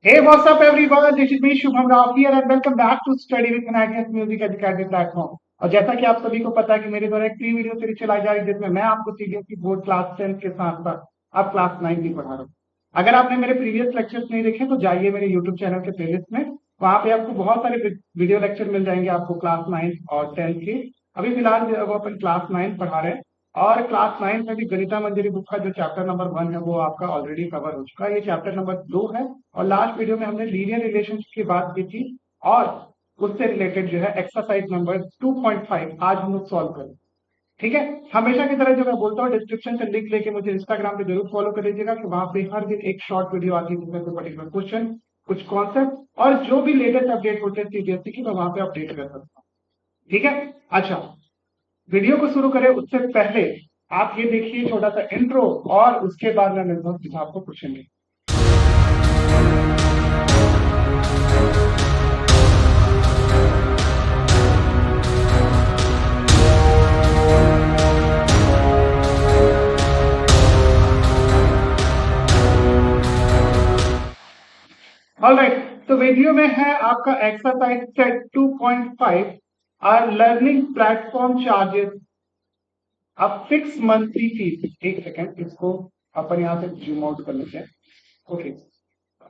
Hey, what's up, everyone? This is me, Shubham Rao here, and welcome back to Study with Finance Music Academy platform. और जैसा कि आप सभी को पता है कि मेरे द्वारा एक फ्री वीडियो सीरीज चलाई जा रही है जिसमें मैं आपको सीबीएसई बोर्ड क्लास 10 के साथ साथ अब क्लास 9 भी पढ़ा रहा हूँ। अगर आपने मेरे प्रीवियस लेक्चर्स नहीं देखे तो जाइए मेरे यूट्यूब चैनल के प्लेलिस्ट में। वहां पे आपको बहुत सारे वीडियो लेक्चर मिल जाएंगे आपको क्लास 9 और 10 के। अभी फिलहाल जो है वो अपन क्लास 9 पढ़ा रहे हैं। और क्लास 9 में भी गणिता मंजरी बुक का जो चैप्टर नंबर 1 है वो आपका ऑलरेडी कवर हो चुका है। ये चैप्टर नंबर 2 है। और लास्ट वीडियो में हमने लीनियर रिलेशंस की बात की थी और उससे रिलेटेड जो है एक्सरसाइज नंबर 2.5 आज हम लोग सॉल्व करें। ठीक है। हमेशा की तरह जो मैं बोलता हूँ डिस्क्रिप्शन से लिंक लेके मुझे इंस्टाग्राम पे जरूर फॉलो कर लीजिएगा कि वहां पे हर दिन एक शॉर्ट वीडियो आती है जिसमें कोई पर्टिकुलर क्वेश्चन, कुछ कॉन्सेप्ट और जो भी लेटेस्ट अपडेट होते हैं सीबीएसई की मैं वहां पे अपडेट कर सकता हूँ। ठीक है। अच्छा, वीडियो को शुरू करें उससे पहले आप ये देखिए छोटा सा इंट्रो और उसके बाद मैं मिलता हूँ सीधा आपको क्वेश्चन में। ऑलराइट, तो वीडियो में है आपका exercise set 2.5 R learning platform charges अब फिक्स मंथली फीस। एक सेकेंड, इसको अपन यहाँ से जूम आउट कर लेते हैं। ओके,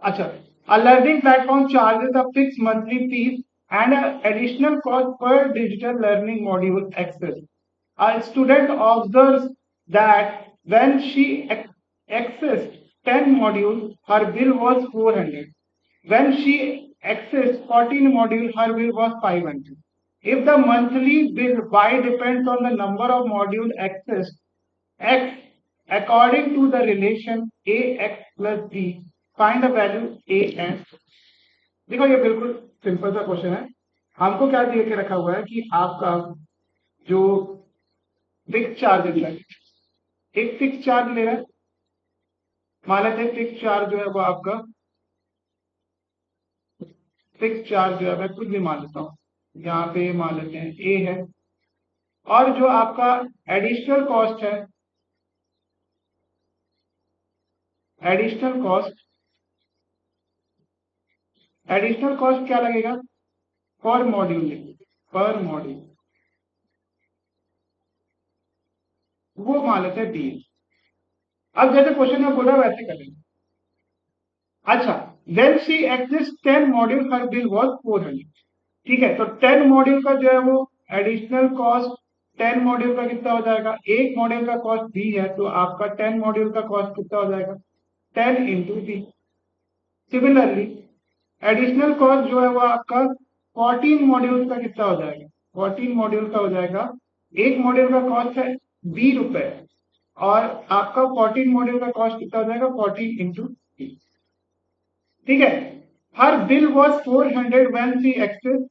अच्छा, a learning platform charges a fixed monthly fees and an additional cost per digital learning module access. A student observes that when she accessed 10 modules, her bill was 400. When she accessed 14 modules, her bill was 500. If the monthly bill Y depends on the number of modules accessed, X according to the relation AX plus B, find the value A and. देखो ये बिल्कुल simple सा question है। हमको क्या दे के रखा हुआ है कि आपका जो फिक्स चार्ज है, एक फिक्स चार्ज ले रहा है। मान लेते हैं फिक्स चार्ज जो है वो आपका फिक्स चार्ज जो है मैं कुछ भी मान लेता हूँ, यहाँ पे मान लेते हैं ए है। और जो आपका एडिशनल कॉस्ट है, एडिशनल कॉस्ट एडिशनल कॉस्ट क्या लगेगा पर मॉड्यूल, पर मॉड्यूल वो मान लेते हैं 20। अब जैसे क्वेश्चन में बोला वैसे करेंगे। अच्छा, when she accessed 10 module her bill was 400। ठीक है, तो 10 मॉड्यूल का जो है वो एडिशनल कॉस्ट 10 मॉड्यूल का कितना हो जाएगा, एक मॉड्यूल का कॉस्ट बी है तो आपका 10 मॉड्यूल का कॉस्ट कितना हो जाएगा 10 into B. Similarly additional cost जो है वो आपका 14 मॉड्यूल का कितना हो जाएगा, 14 मॉड्यूल का हो जाएगा, एक मॉड्यूल का कॉस्ट है 20 रुपए और आपका 14 मॉड्यूल का कॉस्ट कितना हो जाएगा 14 इंटू बी। ठीक है, her bill was 400 when she access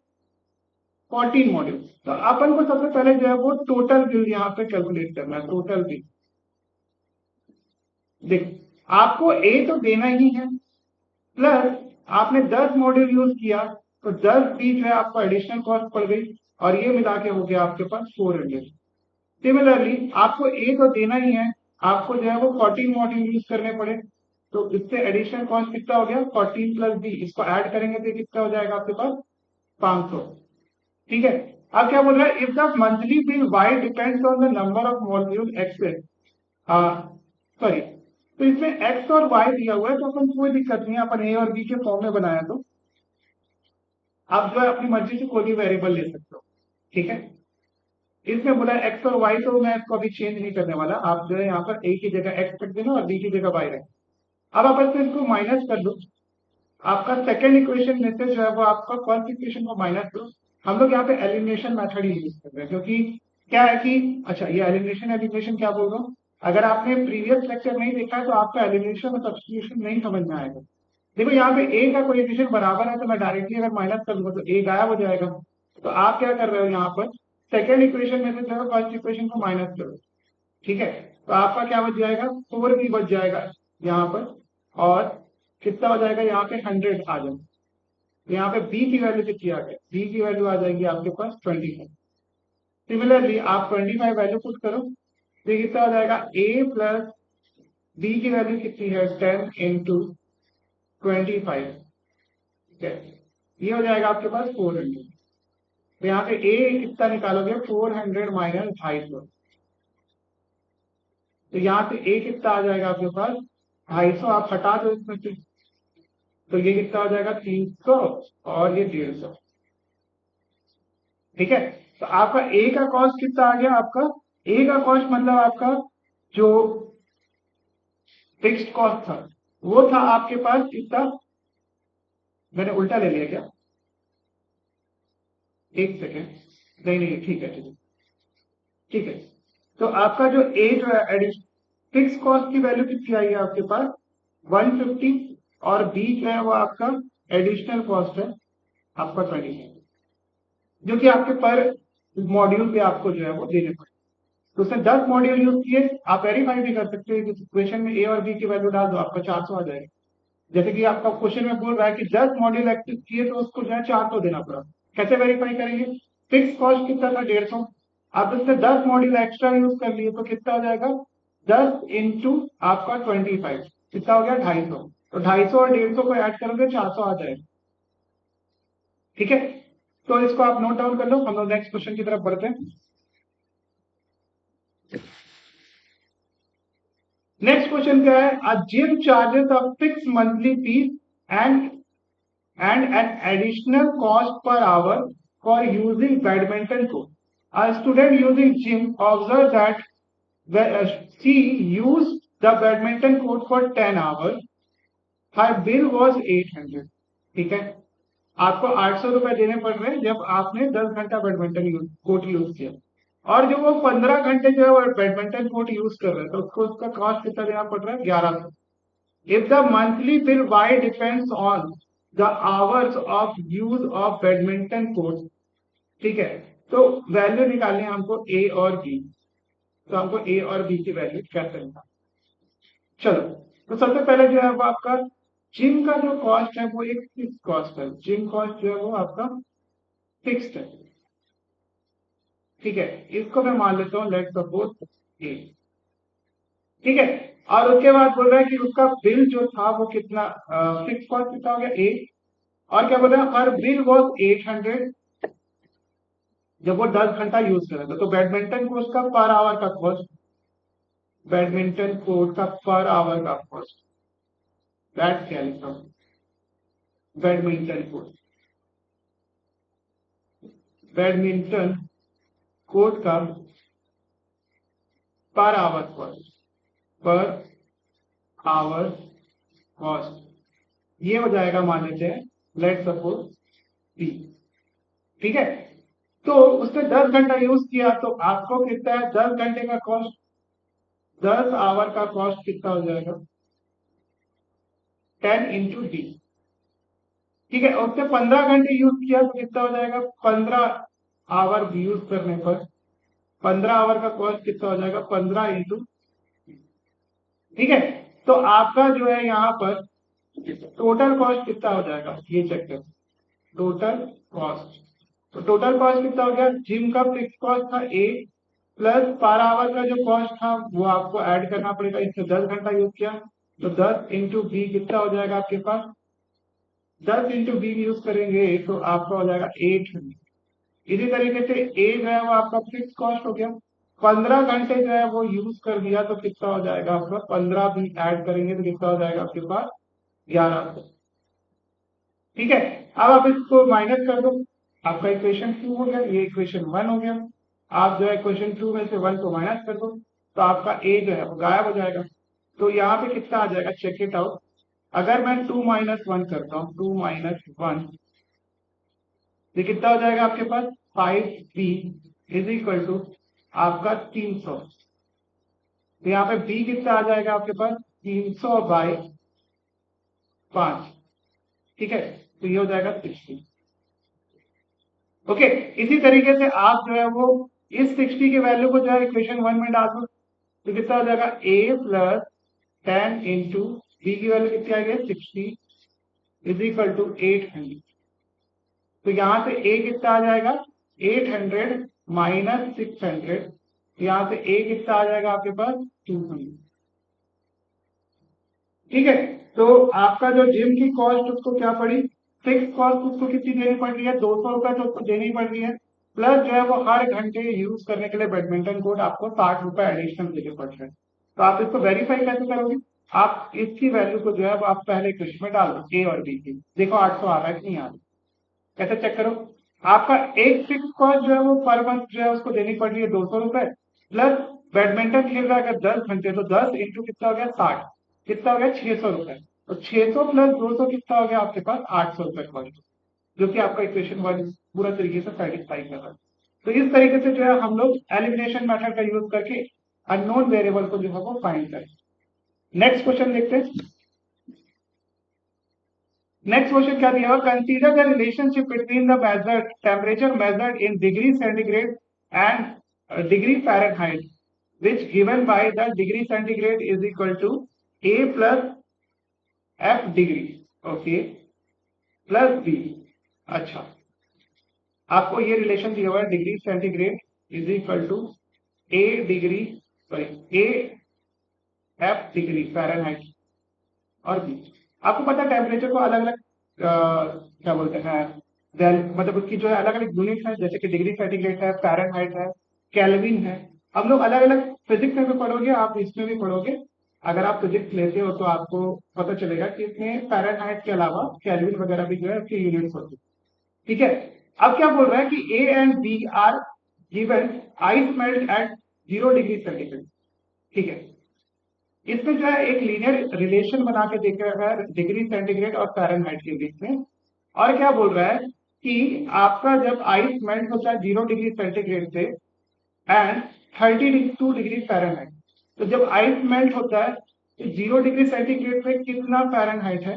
14 module. तो अपन को सबसे पहले जो है वो टोटल बिल यहाँ पे कैलकुलेट करना है, टोटल बिल। देख, आपको ए तो देना ही है, प्लस आपने 10 मॉड्यूल यूज किया तो 10 बी जो है आपको एडिशनल कॉस्ट पड़ गई और ये मिला के हो गया आपके पास 400। सिमिलरली आपको ए तो देना ही है, आपको जो है वो 14 मॉड्यूल यूज करने पड़े तो इससे एडिशनल कॉस्ट कितना हो गया 14 प्लस बी, इसको ऐड करेंगे तो कितना हो जाएगा आपके पास 500। ठीक है, अब क्या बोल रहा है, if the monthly bill Y depends on the number of module access, sorry, तो इसमें एक्स और वाई दिया हुआ है तो अपन कोई दिक्कत नहीं है, अपन ए और बी के फॉर्म में बनाया तो आप जो है अपनी मर्जी से कोई भी वेरिएबल ले सकते हो। ठीक है, इसमें बोला एक्स और वाई तो मैं इसको अभी चेंज नहीं करने वाला, आप जो है यहाँ पर ए की जगह एक्स रख देना और बी की जगह वाई रखें। अब आप इसको माइनस कर दो, आपका सेकेंड इक्वेशन में से जो है वो आपका फर्स्ट इक्वेशन को माइनस दो। हम लोग यहाँ पे एलिमिनेशन मेथड ही यूज कर रहे हैं क्योंकि क्या है कि, अच्छा ये एलिमिनेशन क्या बोल रहा हूँ, अगर आपने प्रीवियस लेक्चर नहीं देखा है तो आपका एलिमिनेशन और सब्स्टिट्यूशन नहीं समझ में आएगा। देखो यहाँ पे ए का कोएफिशिएंट बराबर है तो मैं डायरेक्टली अगर माइनस कर दूंगा तो ए गायब हो जाएगा। तो आप क्या कर रहे हो यहाँ पर सेकेंड इक्वेशन में से जो है फर्स्ट इक्वेशन को माइनस करो। ठीक है, तो आपका क्या बच जाएगा 4 भी बच जाएगा यहाँ पर और कितना हो जाएगा यहाँ पे 100 आ जाएगा। तो यहाँ पे बी की वैल्यू कितनी आ गई, बी की वैल्यू आ जाएगी आपके पास 25। सिमिलरली आप 25 वैल्यू पुट करो तो कितना हो जाएगा ए प्लस बी की वैल्यू कितनी है 10 इंटू 25। है, ये हो जाएगा आपके पास 400। तो यहाँ पे ए कितना निकालोगे, 400 माइनस 250। तो यहाँ पे ए कितना आ जाएगा आपके पास, 250 आप हटा दो इसमें से, तो ये कितना हो जाएगा 300 और ये 150। ठीक है, तो आपका ए का कॉस्ट कितना आ गया, आपका ए का कॉस्ट मतलब आपका जो फिक्स्ड कॉस्ट था वो था आपके पास कितना, मैंने उल्टा ले लिया क्या, एक सेकेंड, नहीं नहीं ठीक है ठीक है ठीक है। तो आपका जो ए जो है फिक्स कॉस्ट की वैल्यू कितनी आई है आपके पास 150, और बी जो है वो आपका एडिशनल कॉस्ट है आपका 20, जो कि आपके पर मॉड्यूल पे आपको जो है वो देने पड़े। तो उसने 10 मॉड्यूल यूज किए, आप वेरीफाई भी कर सकते हो कि इक्वेशन में ए और बी की वैल्यू डाल दो, आपका 400 आ जाएगा। जैसे कि आपका क्वेश्चन में बोल रहा है कि 10 मॉड्यूल एक्टिव किए तो उसको जो है 400 देना पड़ा। कैसे वेरीफाई करेंगे, फिक्स कॉस्ट कितना था 150, आप उससे 10 मॉड्यूल एक्स्ट्रा यूज कर लिए तो कितना हो जाएगा 10 इंटू आपका 25, कितना हो गया 250। तो 250 और 150 को ऐड करोगे 400 आ जाएगा। ठीक है, तो इसको आप नोट डाउन कर लो, हम लोग नेक्स्ट क्वेश्चन की तरफ बढ़ते हैं। नेक्स्ट क्वेश्चन क्या है, a gym charges a fix monthly fee and an additional cost per hour for using badminton court. A student using gym observed that she used the badminton court for 10 hours. Her bill was 800. ठीक है, आपको 800 रुपए देने पड़ रहे हैं जब आपने 10 घंटा बैडमिंटन कोर्ट यूज किया, और जो वो 15 घंटे जो है वो बैडमिंटन कोर्ट यूज कर रहे हैं तो उसको उसका कॉस्ट कितना देना पड़ रहा है 1100। If the monthly bill why depends on the hours of use of badminton court, ठीक है, तो वैल्यू निकालनी है हमको ए और बी, तो हमको ए और बी की वैल्यू कैसे निकालना, चलो। तो सबसे पहले जो है वो आपका जिम का जो कॉस्ट है वो एक फिक्स कॉस्ट है, जिम कॉस्ट जो है वो आपका फिक्स्ड है। ठीक है, इसको मैं मान लेता हूँ लेट सपोज ए। ठीक है, और उसके बाद बोल रहा है कि उसका बिल जो था वो कितना, फिक्स कॉस्ट कितना हो गया ए, और क्या बोल रहा है हर बिल वॉज 800 जब वो 10 घंटा यूज कर रहा था। तो बैडमिंटन कोर्ट का पर आवर का कॉस्ट, बैडमिंटन कोर्ट का पर आवर का कॉस्ट, दैट क्या लिखा बैडमिंटन कोर्ट, बैडमिंटन कोर्ट का per hour cost, per hour cost, ये हो जाएगा मान लेते हैं लेट सपोज बी। ठीक है, तो उसने 10 घंटा यूज किया तो आपको कितना है 10 घंटे का कॉस्ट, 10 आवर का कॉस्ट कितना हो जाएगा 10 इंटू डी। ठीक है, उसने 15 घंटे यूज किया तो कितना हो जाएगा 15 आवर यूज करने पर 15 आवर का कॉस्ट कितना हो जाएगा 15 इंटू। ठीक है, तो आपका जो है यहाँ पर टोटल कॉस्ट कितना हो जाएगा ये चेक करो, टोटल कॉस्ट, तो टोटल कॉस्ट कितना हो गया, जिम का फिक्स कॉस्ट था ए प्लस पर आवर का जो कॉस्ट था वो आपको ऐड करना पड़ेगा, इससे 10 घंटा यूज किया तो 10 इंटू बी कितना हो जाएगा आपके पास, 10 इंटू बी यूज करेंगे तो आपका हो जाएगा 800। इसी तरीके से ए जो है वो आपका फिक्स कॉस्ट हो गया, 15 घंटे जो है वो यूज कर दिया तो कितना हो जाएगा आपका 15 भी ऐड करेंगे तो कितना हो जाएगा आपके पास 1100। ठीक है, अब आप इसको माइनस कर दो, आपका इक्वेशन 2 हो गया, ये इक्वेशन 1 हो गया। आप जो है इक्वेशन 2 में से 1 को माइनस कर दो तो आपका ए जो है वो गायब हो जाएगा। तो यहाँ पे कितना आ जाएगा चेक इट आउट, अगर मैं 2 माइनस 1 करता हूँ 2 माइनस 1, ये कितना हो जाएगा आपके पास 5b इज इक्वल टू आपका 300। तो यहाँ पे b कितना आ जाएगा आपके पास 300 बाई 5। ठीक है, तो ये हो जाएगा 60। ओके, इसी तरीके से आप जो है वो इस 60 की वैल्यू को जो है इक्वेशन 1 में डाल दो तो कितना हो जाएगा a प्लस 10 इंटू बी की वैल्यू कितनी आ गई 60 इज इक्वल टू 800। तो यहां से a कितना आ जाएगा 800 माइनस 600, यहां से a कितना आ जाएगा आपके पास 200। ठीक है, तो आपका जो जिम की कॉस्ट उसको क्या पड़ी फिक्स कॉस्ट उसको कितनी देनी पड़ रही है, 200 रुपए तो उसको देनी पड़ रही है, प्लस जो है वो हर घंटे यूज करने के लिए बैडमिंटन कोर्ट आपको 60 रुपए एडिशनल देने पड़ रहे हैं। तो आप इसको वेरीफाई कैसे करोगे, आप इसकी वैल्यू को जो है वो आप पहले इक्वेशन में डाल दो, ए और बी की, देखो 800 आ रहा है कि नहीं आ रहा, कैसे चेक करो। आपका एक फिक्स कॉस्ट जो है वो पर मंथ जो है उसको देनी पड़ रही है 200 रुपए, प्लस बैडमिंटन खेल रहा है अगर 10 घंटे तो 10 इंटू कितना हो गया 60, कितना हो गया 600 रुपए, तो 600 प्लस 200 कितना हो गया आपके पास 800 रुपए कॉस्ट, जो कि आपका इक्वेशन 1 पूरा तरीके से सेटिस्फाई कर रहा है। तो इस तरीके से जो है हम लोग एलिमिनेशन मेथड का यूज करके अननोन वेरिएबल को जो है वो फाइंड करें। नेक्स्ट क्वेश्चन देखते हैं। नेक्स्ट क्वेश्चन क्या दिया हुआ, consider the relationship between the measured temperature measured in degree centigrade and degree Fahrenheit which given by the degree centigrade is equal to a plus f degree, okay, plus b। अच्छा, आपको ये relation दिया हुआ है, degree centigrade is equal to a degree sorry a f degree Fahrenheit और b. आपको पता है टेम्परेचर को अलग अलग क्या बोलते हैं, मतलब उसकी जो है अलग अलग यूनिट है, जैसे कि डिग्री सेंटीग्रेड है, फ़ारेनहाइट है, केल्विन है। हम लोग अलग अलग फिजिक्स में भी पढ़ोगे, आप इसमें भी पढ़ोगे, अगर आप फिजिक्स लेते हो तो आपको पता चलेगा कि इसमें फ़ारेनहाइट के अलावा केल्विन वगैरह भी जो है उसकी यूनिट्स होती है। ठीक है, अब क्या बोल रहा है कि a and b are given ice melt at 0 degree centigrade. ठीक है, इसमें जो है एक लीनियर रिलेशन बना के देख रहा है डिग्री सेंटीग्रेड और फ़ारेनहाइट के बीच में, और क्या बोल रहा है कि आपका जब आइस मेल्ट होता है 0 डिग्री सेंटीग्रेड से एंड 32 डिग्री फ़ारेनहाइट, तो जब आइस मेल्ट होता है तो 0 डिग्री सेंटीग्रेड पे कितना फ़ारेनहाइट है,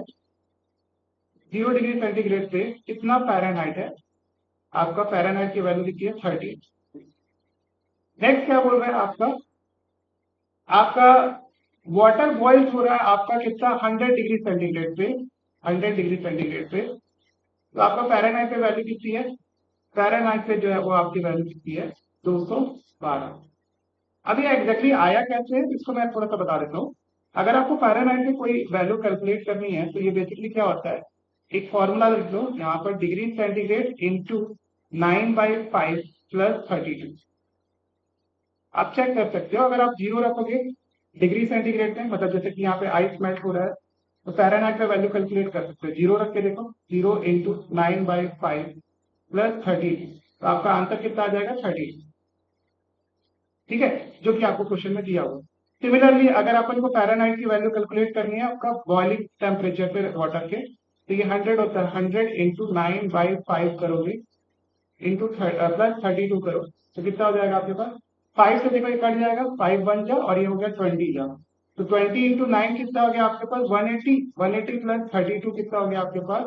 0 डिग्री सेंटीग्रेड पे कितना फ़ारेनहाइट है, आपका फ़ारेनहाइट की वैल्यू कितनी है 30। नेक्स्ट क्या बोल रहा है आपका वाटर बॉइल हो रहा है आपका कितना 100 डिग्री सेंटीग्रेड पे, 100 डिग्री सेंटीग्रेड पे, तो आपका फ़ारेनहाइट पे वैल्यू कितनी है, फ़ारेनहाइट पे जो है वो आपकी वैल्यू कितनी है 212। अभी एग्जैक्टली आया कैसे है इसको मैं थोड़ा सा बता देता हूँ। अगर आपको फ़ारेनहाइट में कोई वैल्यू कैलकुलेट करनी है तो ये बेसिकली क्या होता है, एक फॉर्मूला लिख लो यहाँ पर, डिग्री सेंटीग्रेड इंटू 9/5 प्लस 32। आप चेक कर सकते हो, अगर आप 0 रखोगे डिग्री सेंटीग्रेड में, मतलब जैसे कि यहाँ पे आइस मेल्ट हो रहा है, तो फ़ारेनहाइट पे वैल्यू कैलकुलेट कर सकते हो, 0 रख के देखो, 0 इंटू 9/5 प्लस 32, तो आपका आंसर कितना आ जाएगा 30। ठीक है, जो कि आपको क्वेश्चन में दिया हुआ। सिमिलरली अगर अपन को फ़ारेनहाइट की वैल्यू कैलकुलेट करनी है आपका बॉइलिंग टेम्परेचर पे वाटर के, तो ये 100 होता है, 100 इंटू 9/5 करोगे इंटू प्लस 32 करो, तो कितना हो जाएगा आपके पास, 5 से देखो ये कट जाएगा, 5 बन जा और ये हो गया 20 जा, तो 20 इंटू 9 कितना हो गया आपके पास 180, 180 प्लस 32 कितना हो गया आपके पास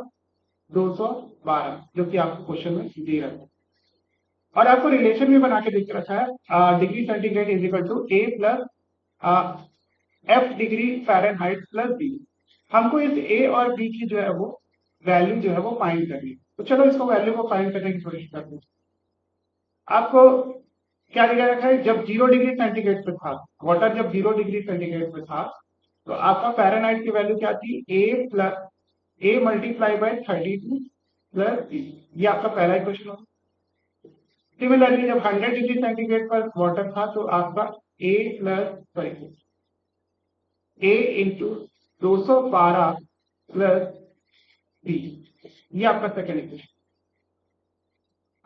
212, जो कि आपको क्वेश्चन में दे रहा है। और आपको रिलेशन भी बना के देख रखा है, degree centigrade is equal to a plus f degree Fahrenheit plus b. हमको इस ए और बी की जो है वो वैल्यू जो है वो फाइंड करनी है, तो चलो इसको वैल्यू को फाइंड करने की कोशिश करते हैं। आपको क्या दिया रखा है, जब 0 डिग्री सेंटीग्रेड पे था वाटर, जब 0 डिग्री सेंटीग्रेड पे था, तो आपका फ़ारेनहाइट की वैल्यू क्या थी, A plus A multiply by 32 plus B, ये आपका पहला इक्वेशन होगा। सिमिलरली जब 100 डिग्री सेंटीग्रेड पर वाटर था तो आपका ए प्लस सॉरी ए इंटू 212 प्लस बी, ये आपका सेकेंड इक्वेशन।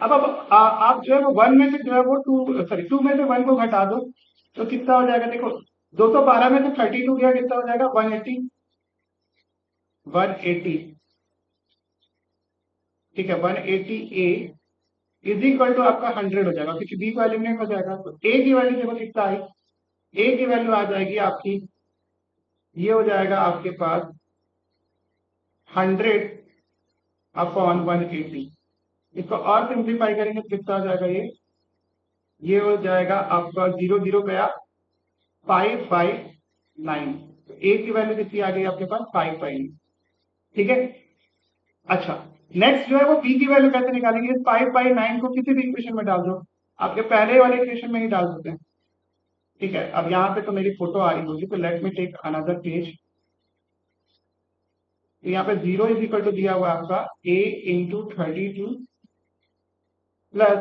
अब आप जो है वो 1 में से जो है वो 2 में से 1 को घटा दो, तो कितना हो जाएगा, देखो 212 में से 32 गया, कितना हो जाएगा 180, 180। ठीक है, 180 ए इज इक्वल टू आपका 100 हो जाएगा, क्योंकि बी को एलिमिनेट हो जाएगा, तो ए की वैल्यू देखो कितना आई, ए की वैल्यू आ जाएगी आपकी, ये हो जाएगा आपके पास 100 अपॉन 180। इसको और सिंप्लीफाई करेंगे तो कितना हो जाएगा, ये हो जाएगा आपका 0 0 गया 5/9, तो ए की वैल्यू कितनी आ गई आपके पास 5/9। ठीक है, अच्छा नेक्स्ट जो है वो बी की वैल्यू कैसे निकालेंगे, 5/9 को किसी भी इक्वेशन में डाल दो, आपके पहले वाले इक्वेशन में ही डाल सकते हैं। ठीक है, अब यहाँ पे तो मेरी फोटो आ रही होगी, तो let me take another page. तो यहाँ पे 0 इज इक्वल टू दिया हुआ आपका a इंटू 32 प्लस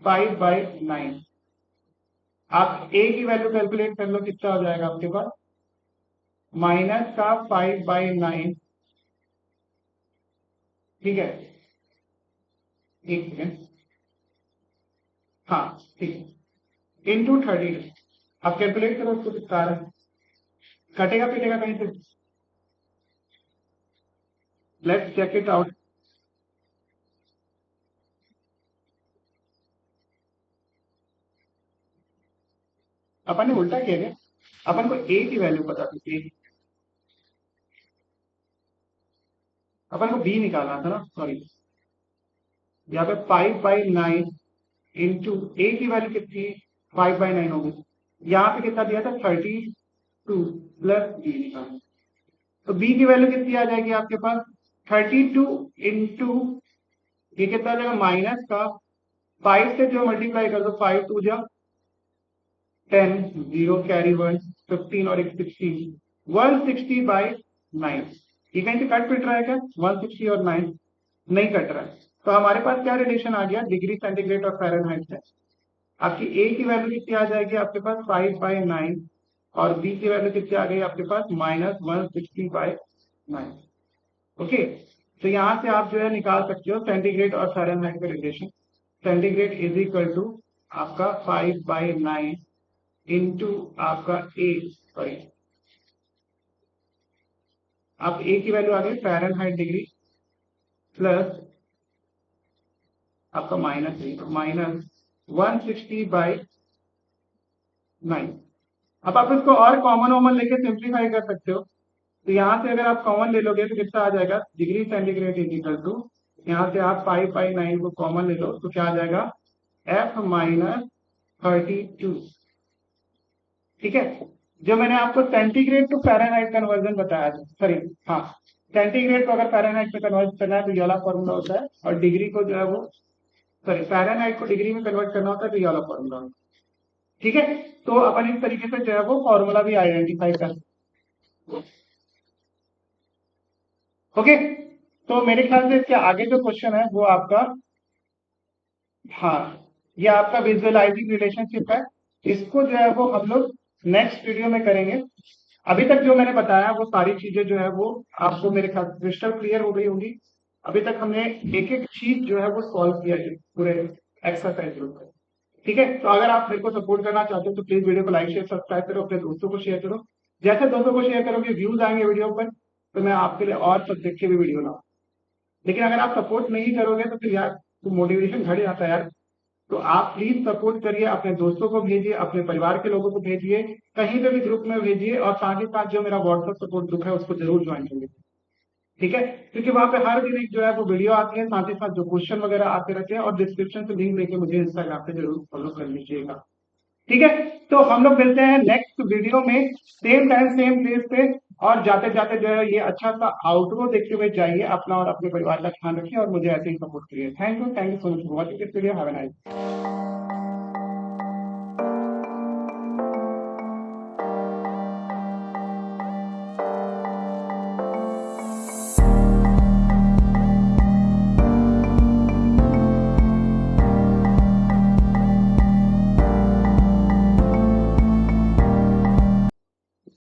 5/9। आप a की वैल्यू कैलकुलेट कर लो, कितना हो जाएगा आपके पास, माइनस का 5/9। ठीक है, एक सेकेंड, हाँ ठीक है, इंटू 32। आप कैलकुलेट करो उसको, कितना आ रहा है, कटेगा पीटेगा कहीं से, लेट्स चेक इट आउट। अपन ने उल्टा किया क्या, अपन को a की वैल्यू पता थी, अपन को b निकालना था ना, सॉरी। यहाँ पे 5/9 इंटू a की वैल्यू कितनी, 5/9 होगी। यहाँ पे कितना दिया था, 32 प्लस b निकालना। तो b की वैल्यू कितनी आ जाएगी आपके पास, 32 इंटू ये कितना आ जाएगा, माइनस का 5 से जो मल्टीप्लाई कर दो, 5 2 जा 10, 0 कैरी 1, 15 और 16, 160/9। ये कहीं से कट पिट रहा है क्या, 160 और 9 नहीं कट रहा है। तो हमारे पास क्या रिलेशन आ गया, डिग्री सेंटीग्रेड और फ़ारेनहाइट से। आपकी ए की वैल्यू कितनी आ जाएगी आपके पास, 5/9, और बी की वैल्यू कितनी आ गई आपके पास, -160/9। ओके, तो यहां से आप जो है निकाल सकते हो सेंटीग्रेड और फ़ारेनहाइट का relation. Centigrade is equal to आपका 5/9 इंटू आपका ए, सॉरी, आप ए की वैल्यू आ गई फ़ारेनहाइट डिग्री, प्लस आपका माइनस 160/9। अब आप इसको और कॉमन लेके सिंप्लीफाई कर सकते हो। तो यहाँ से अगर आप कॉमन ले लोगे तो कितना आ जाएगा, degree centigrade is equal to, यहाँ से आप 5/9 को कॉमन ले लो तो क्या आ जाएगा, F-32। ठीक है, जो मैंने आपको सेंटीग्रेड टू फ़ारेनहाइट कन्वर्जन बताया था, सॉरी, हाँ, सेंटीग्रेड को अगर फ़ारेनहाइट में कन्वर्ट करना है तो ये वाला फॉर्मूला होता है, और डिग्री को जो है वो, सॉरी, फ़ारेनहाइट को डिग्री में कन्वर्ट करना होता है तो ये वाला फॉर्मूला होता है। ठीक है, तो अपन इस तरीके से जो है वो फॉर्मूला भी आइडेंटिफाई कर। ओके, तो मेरे ख्याल से इसके आगे जो क्वेश्चन है वो आपका, हाँ, ये आपका विजुअलाइजिंग रिलेशनशिप है। इसको जो है वो हम लोग नेक्स्ट वीडियो में करेंगे। अभी तक जो मैंने बताया वो सारी चीजें जो है वो आपको मेरे ख्याल से क्रिस्टल क्लियर हो गई होगी। अभी तक हमने एक एक चीज जो है वो सॉल्व किया है पूरे एक्सरसाइज ग्रुप में। ठीक है, तो अगर आप मेरे को सपोर्ट करना चाहते हो तो प्लीज वीडियो को लाइक शेयर सब्सक्राइब करो, अपने दोस्तों को शेयर करो। जैसे दोस्तों को शेयर करोगे व्यूज आएंगे वीडियो पर, तो मैं आपके लिए और सब्जेक्ट की भी वीडियो लाऊं। लेकिन अगर आप सपोर्ट नहीं करोगे तो फिर यार तो मोटिवेशन घट जाता है यार। तो आप प्लीज सपोर्ट करिए, अपने दोस्तों को भेजिए, अपने परिवार के लोगों को भेजिए, कहीं पे भी ग्रुप में भेजिए, और साथ ही साथ जो मेरा व्हाट्सएप सपोर्ट ग्रुप है उसको जरूर ज्वाइन करिए। ठीक है, क्योंकि वहां पे हर दिन एक जो है वो वीडियो आती है, साथ ही साथ जो क्वेश्चन वगैरह आते रहते हैं, और डिस्क्रिप्शन से लिंक लेके मुझे इंस्टाग्राम पे जरूर फॉलो कर लीजिएगा। ठीक है, तो हम लोग मिलते हैं नेक्स्ट वीडियो में, सेम टाइम सेम प्लेस पे। और जाते जाते जो है ये अच्छा सा आउटरो देखते हुए जाइए, अपना और अपने परिवार का ध्यान रखिए, और मुझे ऐसे ही सपोर्ट करिए। Thank you so much for watching this video. Have a nice.